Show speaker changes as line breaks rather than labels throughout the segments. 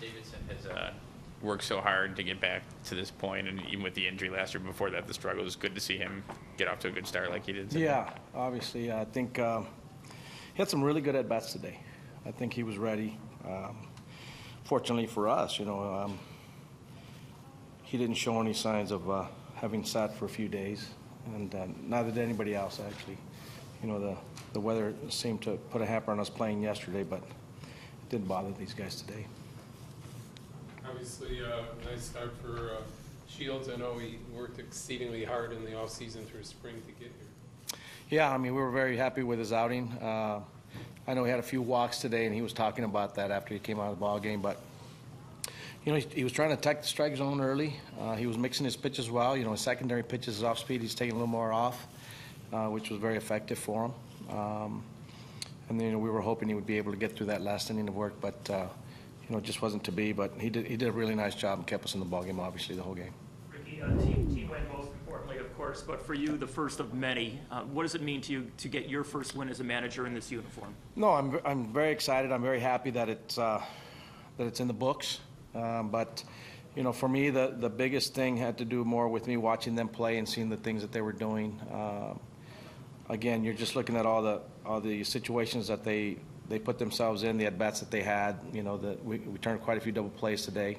Davidson has worked so hard to get back to this point, and even with the injury last year, before that, the struggle. It's good to see him get off to a good start like he did today.
Yeah, obviously. I think he had some really good at-bats today. I think he was ready. Fortunately for us, he didn't show any signs of having sat for a few days, and neither did anybody else, actually. The weather seemed to put a hamper on us playing yesterday, but it didn't bother these guys today.
Obviously, nice start for Shields. I know he worked exceedingly hard in the offseason through spring to get here.
Yeah, we were very happy with his outing. I know he had a few walks today, and he was talking about that after he came out of the ball game. But he was trying to attack the strike zone early. He was mixing his pitches well. His secondary pitches, his off speed, he's taking a little more off, which was very effective for him. And then we were hoping he would be able to get through that last inning of work, but it just wasn't to be. But he did a really nice job and kept us in the ball game, obviously, the whole game.
Ricky, team win most importantly, of course, but for you, the first of many. What does it mean to you to get your first win as a manager in this uniform?
No, I'm very excited. I'm very happy that it's in the books. But for me, the biggest thing had to do more with me watching them play and seeing the things that they were doing. Again, you're just looking at all the situations that they put themselves in, the at-bats that they had. We turned quite a few double plays today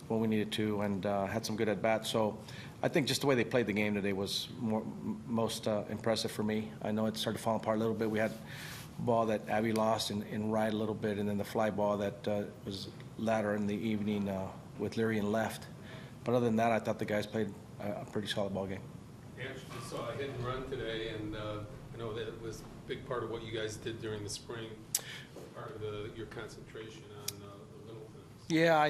when we needed to, and had some good at-bats. So I think just the way they played the game today was most impressive for me. I know it started falling apart a little bit. We had a ball that Abby lost in right a little bit, and then the fly ball that was later in the evening with Leary in left. But other than that, I thought the guys played a pretty solid ball game.
We actually saw a hit and run today, and I know that was a big part of what you guys did during the spring, part of your concentration on the little things.
Yeah,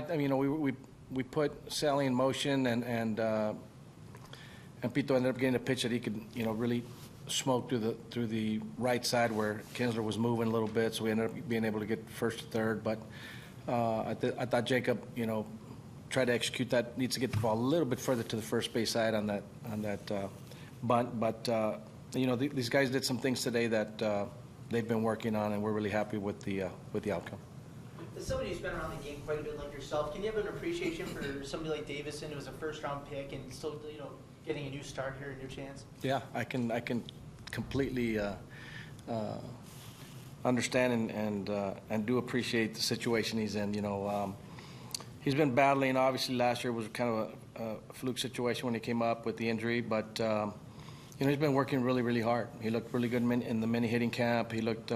we put Sally in motion, and Pito ended up getting a pitch that he could really smoke through the right side where Kinsler was moving a little bit, so we ended up being able to get first to third. But I thought Jacob, tried to execute that. Needs to get the ball a little bit further to the first base side on that bunt. But these guys did some things today that they've been working on, and we're really happy with the outcome.
As somebody who's been around the game quite a bit like yourself, can you have an appreciation for somebody like Davidson, who was a first-round pick and still, getting a new start here, a new chance?
Yeah, I can completely understand and do appreciate the situation he's in. He's been battling. Obviously, last year was kind of a fluke situation when he came up with the injury, but he's been working really, really hard. He looked really good in the mini hitting camp. He looked,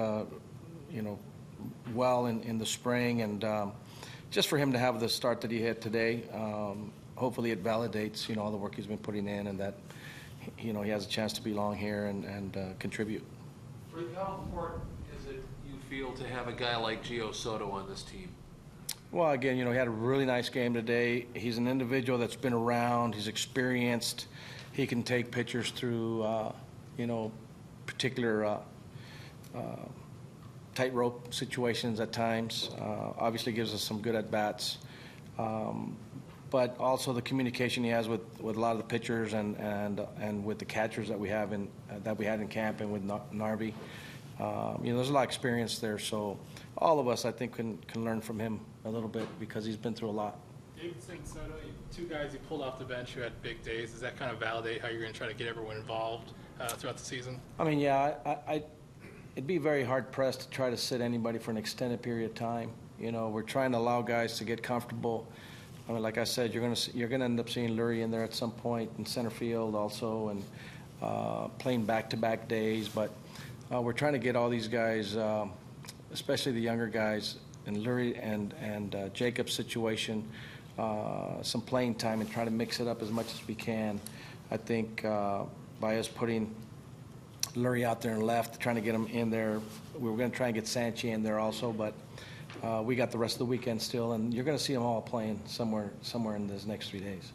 well in the spring, and just for him to have the start that he had today, hopefully it validates all the work he's been putting in, and that he has a chance to belong here and contribute.
Rick, how important is it, you feel, to have a guy like Gio Soto on this team?
Well, again, he had a really nice game today. He's an individual that's been around. He's experienced. He can take pitchers through, particular tightrope situations at times. Obviously gives us some good at-bats. But also the communication he has with a lot of the pitchers and with the catchers that we have that we had in camp and with Narvi. There's a lot of experience there. So all of us, I think, can learn from him a little bit because he's been through a lot.
Davidson, Soto, two guys you pulled off the bench who had big days. Does that kind of validate how you're going to try to get everyone involved throughout the season?
It'd be very hard-pressed to try to sit anybody for an extended period of time. We're trying to allow guys to get comfortable. Like I said, you're going to end up seeing Lurie in there at some point in center field also, and playing back-to-back days. But we're trying to get all these guys, especially the younger guys, and Lurie and Jacob's situation, some playing time and try to mix it up as much as we can. I think by us putting Lurie out there and left, trying to get him in there, we were going to try and get Sanchi in there also, but we got the rest of the weekend still, and you're going to see them all playing somewhere in these next 3 days.